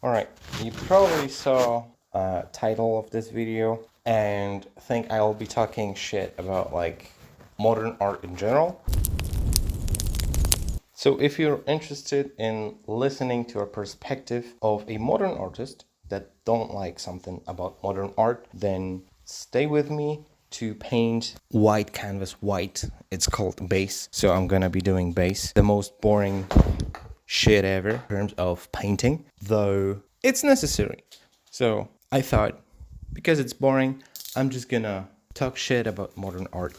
Alright, you probably saw title of this video and think I'll be talking shit about like modern art in general. So if you're interested in listening to a perspective of a modern artist that don't like something about modern art, then stay with me to paint white canvas white. It's called base. So I'm gonna be doing base, the most boring shit ever in terms of painting, though it's necessary. So I thought, because it's boring, I'm just gonna talk shit about modern art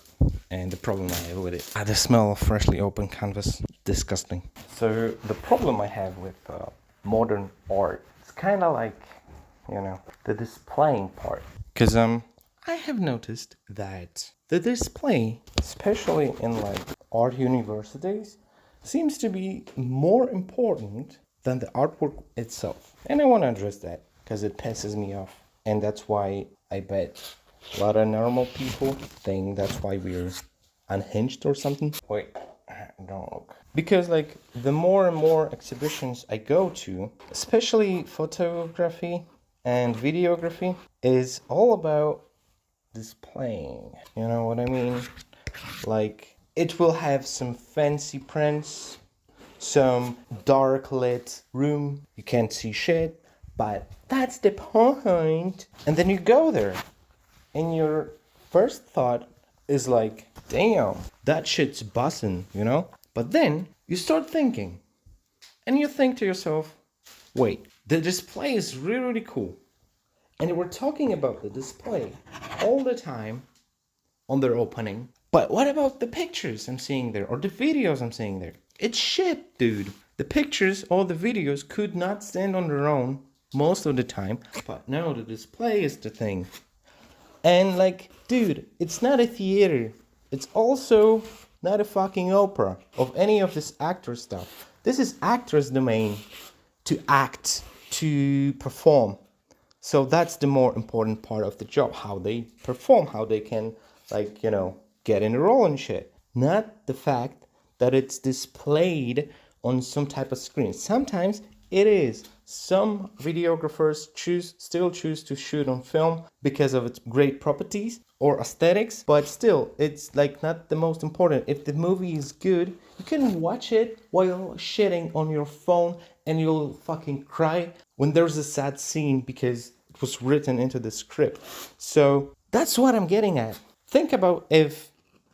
and the problem I have with it. The smell of freshly opened canvas, disgusting. So the problem I have with modern art is kind of like, the displaying part. Because I have noticed that the display, especially in like art universities, seems to be more important than the artwork itself. And I want to address that because it pisses me off. And that's why I bet a lot of normal people think that's why we're unhinged or something. Wait, don't look. Because like the more and more exhibitions I go to, especially photography and videography, is all about displaying. You know what I mean? Like it will have some fancy prints, some dark lit room, you can't see shit, but that's the point. And then you go there, and your first thought is like, damn, that shit's bussin', you know? But then you start thinking, and you think to yourself, wait, the display is really, really cool. And we're talking about the display all the time on their opening. But what about the pictures I'm seeing there or the videos I'm seeing there? It's shit, dude. The pictures or the videos could not stand on their own most of the time. But no, the display is the thing. And like, dude, it's not a theater. It's also not a fucking opera of any of this actor stuff. This is actors' domain to act, to perform. So that's the more important part of the job, how they perform, how they can, like, get in a role and shit. Not the fact that it's displayed on some type of screen. Sometimes it is. Some videographers still choose to shoot on film because of its great properties or aesthetics, but still, it's like not the most important. If the movie is good, you can watch it while shitting on your phone and you'll fucking cry when there's a sad scene because it was written into the script. So that's what I'm getting at. Think about if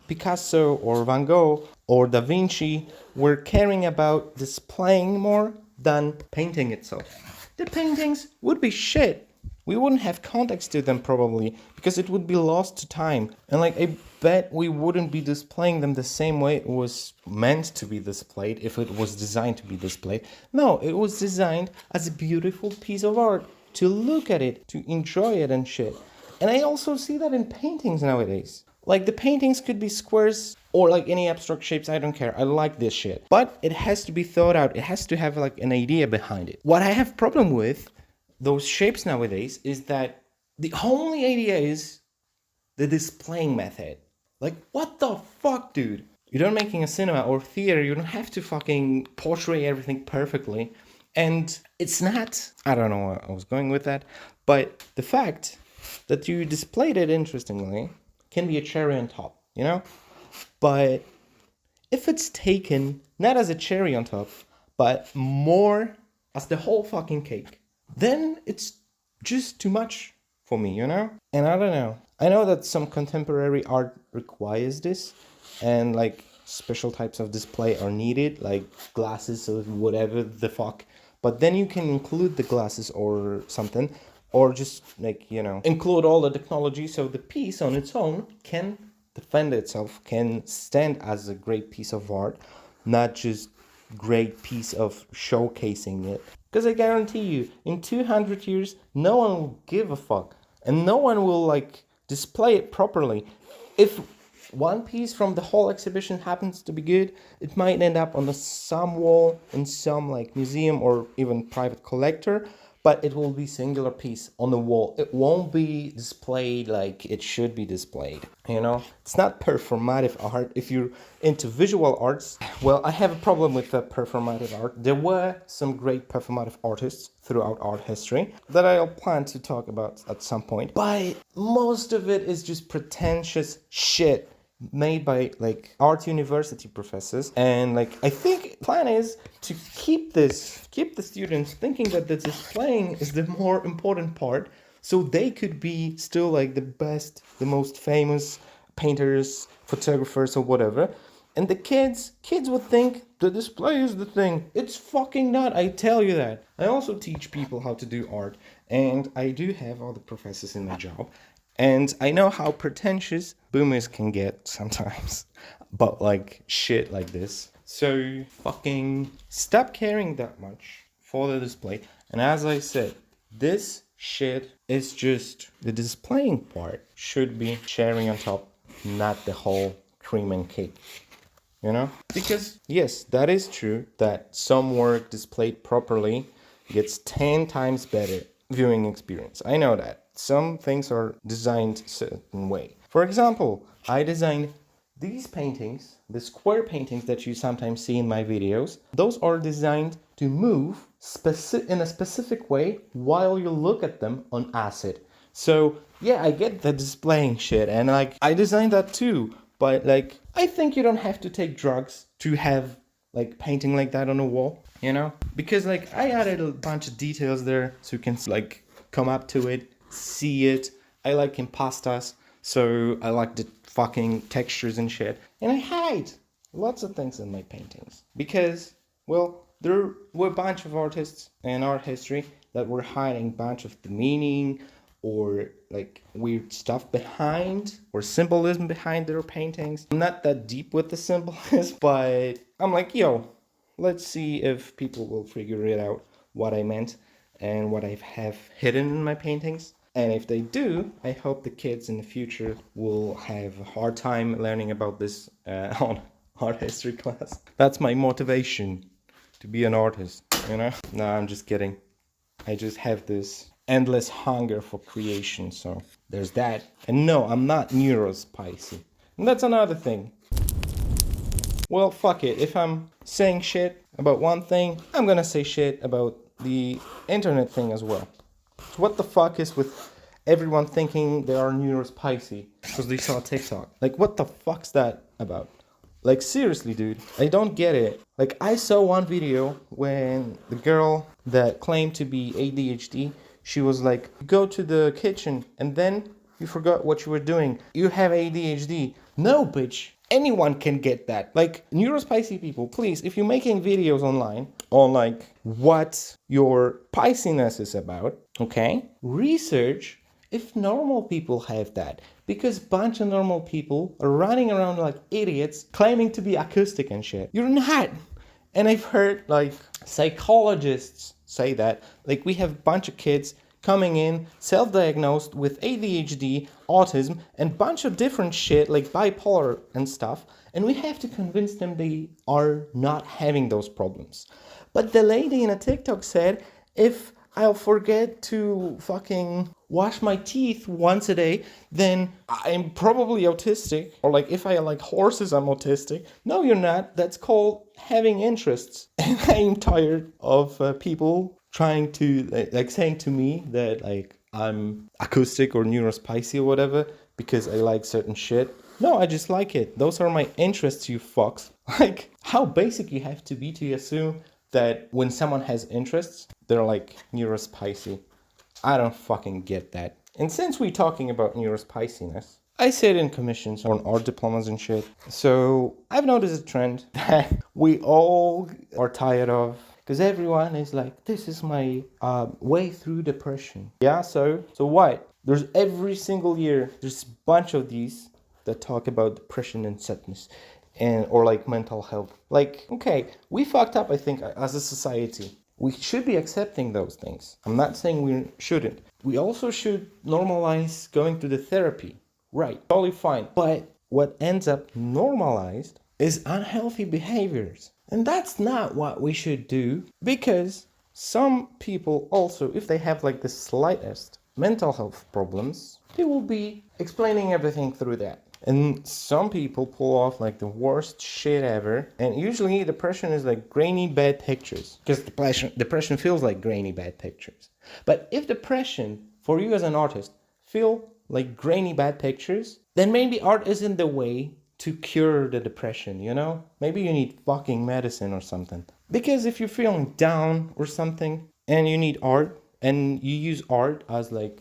Picasso or Van Gogh or Da Vinci were caring about displaying more than painting itself. The paintings would be shit. We wouldn't have context to them probably because it would be lost to time. And like I bet we wouldn't be displaying them the same way it was meant to be displayed if it was designed to be displayed. No, it was designed as a beautiful piece of art to look at it, to enjoy it and shit. And I also see that in paintings nowadays. Like the paintings could be squares or like any abstract shapes, I don't care. I like this shit. But it has to be thought out. It has to have like an idea behind it. What I have problem with those shapes nowadays is that the only idea is the displaying method. Like what the fuck, dude? You're not making a cinema or theater, you don't have to fucking portray everything perfectly. And it's not, I don't know where I was going with that, but the fact that you displayed it interestingly can be a cherry on top, you know? But if it's taken not as a cherry on top, but more as the whole fucking cake, then it's just too much for me, you know? And I don't know. I know that some contemporary art requires this, and like special types of display are needed, like glasses or whatever the fuck. But then you can include the glasses or something, or just like, include all the technology so the piece on its own can defend itself, can stand as a great piece of art, not just great piece of showcasing it. Because I guarantee you, in 200 years, no one will give a fuck. And no one will, like, display it properly. If one piece from the whole exhibition happens to be good, it might end up on some wall in some, like, museum or even private collector. but it will be singular piece on the wall. It won't be displayed like it should be displayed. You know, it's not performative art. If you're into visual arts, well, I have a problem with the performative art. There were some great performative artists throughout art history that I'll plan to talk about at some point, but most of it is just pretentious shit made by like art university professors. And like I think plan is to keep the students thinking that the displaying is the more important part, so they could be still like the best, the most famous painters, photographers, or whatever. And the kids would think the display is the thing. It's fucking not, I tell you that. I also teach people how to do art, and I do have other professors in my job. And I know how pretentious boomers can get sometimes, but like shit like this. So fucking stop caring that much for the display. And as I said, this shit is just the displaying part should be cherry on top, not the whole cream and cake. You know? Because yes, that is true that some work displayed properly gets 10 times better viewing experience. I know that. Some things are designed a certain way. For example, I designed these paintings, the square paintings that you sometimes see in my videos. Those are designed to move in a specific way while you look at them on acid. So yeah, I get the displaying shit, and like I designed that too. But like I think you don't have to take drugs to have like painting like that on a wall, you know? Because like I added a bunch of details there so you can like come up to it, see it. I like impastas, so I like the fucking textures and shit. And I hide lots of things in my paintings because, well, there were a bunch of artists in art history that were hiding a bunch of the meaning or like weird stuff behind or symbolism behind their paintings. I'm not that deep with the symbolism, but I'm like, yo, let's see if people will figure it out what I meant and what I have hidden in my paintings. And if they do, I hope the kids in the future will have a hard time learning about this on art history class. That's my motivation to be an artist, you know? No, I'm just kidding. I just have this endless hunger for creation, so there's that. And no, I'm not neurospicy. And that's another thing. Well, fuck it. If I'm saying shit about one thing, I'm gonna say shit about the internet thing as well. So what the fuck is with everyone thinking they are neurospicy because they saw TikTok? Like, what the fuck's that about? Like, seriously, dude, I don't get it. Like, I saw one video when the girl that claimed to be ADHD, she was like, go to the kitchen and then you forgot what you were doing. You have ADHD. No, bitch. Anyone can get that. Like, neurospicy people, please, if you're making videos online on like what your spiciness is about, okay, research if normal people have that. Because bunch of normal people are running around like idiots claiming to be acoustic and shit. You're not. And I've heard like psychologists say that. Like, we have a bunch of kids coming in self-diagnosed with ADHD, autism, and bunch of different shit like bipolar and stuff, and we have to convince them they are not having those problems. But the lady in a TikTok said, if I'll forget to fucking wash my teeth once a day, then I'm probably autistic. Or like if I like horses, I'm autistic. No, you're not. That's called having interests. And I'm tired of people trying to like saying to me that like I'm acoustic or neurospicy or whatever because I like certain shit. No, I just like it. Those are my interests, you fucks. Like, how basic you have to be to assume that when someone has interests, they're like neurospicy. I don't fucking get that. And since we're talking about neurospiciness, I sit in commissions on art diplomas and shit. So I've noticed a trend that we all are tired of. Because everyone is like, this is my way through depression. Yeah, so what? There's every single year, there's a bunch of these that talk about depression and sadness. Or like mental health. Like, okay, we fucked up, I think, as a society. We should be accepting those things. I'm not saying we shouldn't. We also should normalize going to the therapy. Right, totally fine. But what ends up normalized is unhealthy behaviors. And that's not what we should do, because some people also, if they have like the slightest mental health problems, they will be explaining everything through that. And some people pull off like the worst shit ever. And usually depression is like grainy bad pictures. Because depression feels like grainy bad pictures. But if depression for you as an artist feel like grainy bad pictures, then maybe art isn't the way to cure the depression, you know? Maybe you need fucking medicine or something. Because if you're feeling down or something and you need art and you use art as like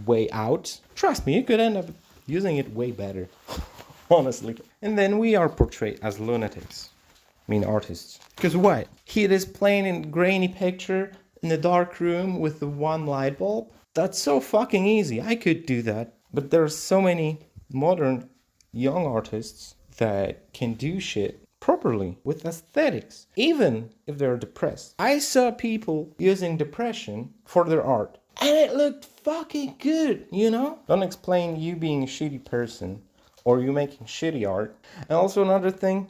way out, trust me, you could end up using it way better. Honestly. And then we are portrayed as lunatics. I mean artists. Because what? He is playing in grainy picture in the dark room with the one light bulb. That's so fucking easy. I could do that. But there are so many modern young artists that can do shit properly with aesthetics, even if they're depressed. I saw people using depression for their art, and it looked fucking good, you know? Don't explain you being a shitty person or you making shitty art. And also another thing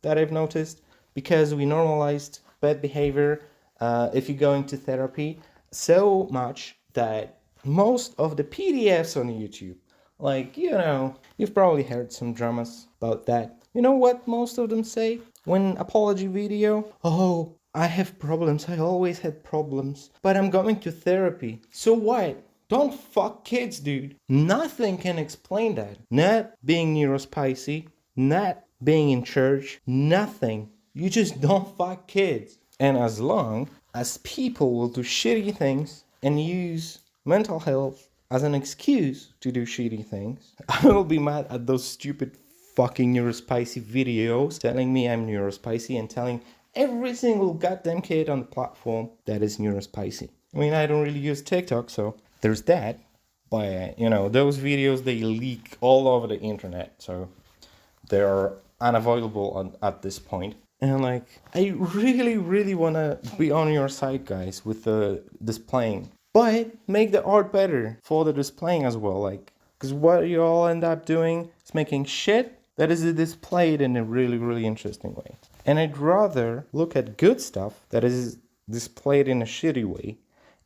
that I've noticed, because we normalized bad behavior if you go into therapy so much that most of the PDFs on YouTube, like, you know, you've probably heard some dramas about that. You know what most of them say? When apology video, oh, I have problems, I always had problems, but I'm going to therapy. So what? Don't fuck kids, dude. Nothing can explain that. Not being neurospicy, not being in church, nothing. You just don't fuck kids. And as long as people will do shitty things and use mental health as an excuse to do shitty things, I will be mad at those stupid fucking neurospicy videos telling me I'm neurospicy and telling every single goddamn kid on the platform that is neurospicy. I mean, I don't really use TikTok, so there's that. But, you know, those videos, they leak all over the internet, so they're unavoidable at this point. And like, I really, really want to be on your side, guys, with the displaying. But make the art better for the displaying as well. Like, because what you all end up doing is making shit that is displayed in a really, really interesting way. And I'd rather look at good stuff that is displayed in a shitty way.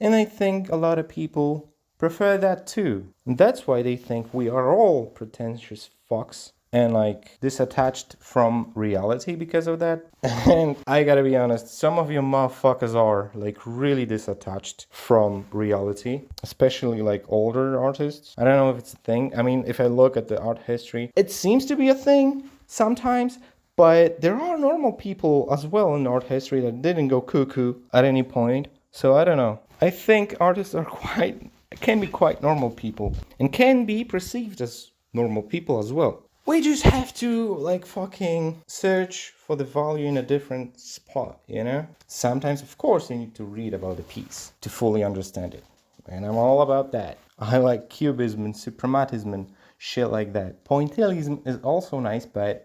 And I think a lot of people prefer that too. And that's why they think we are all pretentious fucks and like disattached from reality because of that. And I gotta be honest, some of you motherfuckers are like really disattached from reality, especially like older artists. I don't know if it's a thing. I mean, if I look at the art history, it seems to be a thing sometimes, but there are normal people as well in art history that didn't go cuckoo at any point. So I don't know. I think artists are can be quite normal people and can be perceived as normal people as well. We just have to like fucking search for the value in a different spot, you know? Sometimes, of course, you need to read about a piece to fully understand it. And I'm all about that. I like cubism and suprematism and shit like that. Pointillism is also nice, but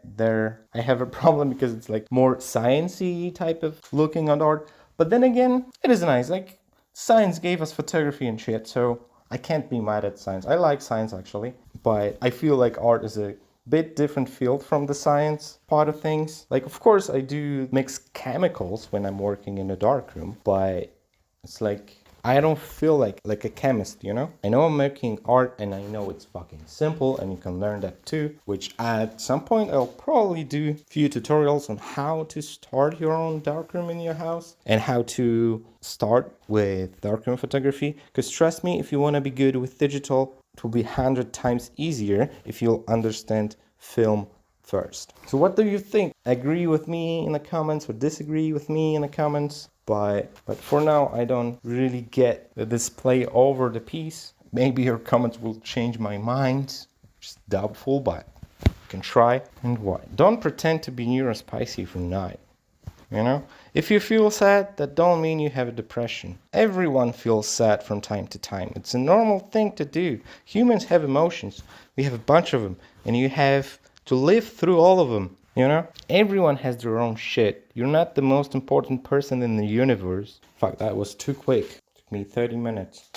I have a problem because it's like more sciencey type of looking at art. But then again, it is nice. Like, science gave us photography and shit, so I can't be mad at science. I like science actually, but I feel like art is a bit different field from the science part of things. Like, of course, I do mix chemicals when I'm working in a darkroom, but it's like I don't feel like a chemist, you know? I know I'm making art and I know it's fucking simple and you can learn that too, which at some point I'll probably do a few tutorials on how to start your own darkroom in your house and how to start with darkroom photography. Because trust me, if you want to be good with digital, it will be 100 times easier if you'll understand film first. So what do you think? Agree with me in the comments or disagree with me in the comments? But for now, I don't really get the display over the piece. Maybe your comments will change my mind. Just doubtful, but you can try. And what? Don't pretend to be neurospicy if you're not. You know? If you feel sad, that don't mean you have a depression. Everyone feels sad from time to time. It's a normal thing to do. Humans have emotions. We have a bunch of them. And you have to live through all of them. You know? Everyone has their own shit. You're not the most important person in the universe. Fuck, that was too quick. It took me 30 minutes.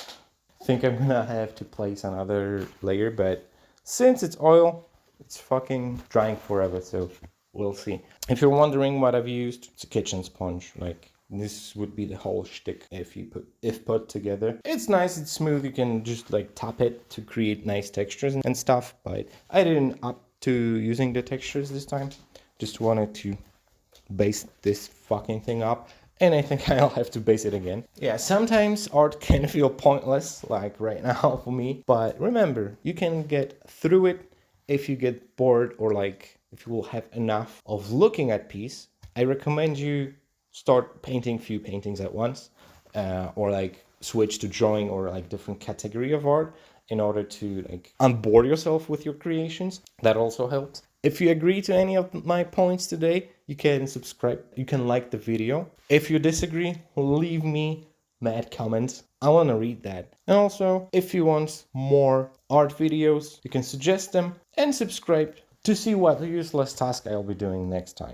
I think I'm gonna have to place another layer, but since it's oil, it's fucking drying forever, so we'll see. If you're wondering what I've used, it's a kitchen sponge. Like, This would be the whole shtick if put together. It's nice, it's smooth, you can just like tap it to create nice textures and stuff, but I didn't up to using the textures this time. Just wanted to base this fucking thing up, and I think I'll have to base it again. Yeah, sometimes art can feel pointless, like right now for me, but remember, you can get through it if you get bored, or like if you will have enough of looking at piece. I recommend you start painting few paintings at once, or like switch to drawing or like different category of art in order to like unboard yourself with your creations. That also helps. If you agree to any of my points today, you can subscribe, you can like the video. If you disagree, leave me mad comments. I want to read that. And also, if you want more art videos, you can suggest them and subscribe to see what useless task I'll be doing next time.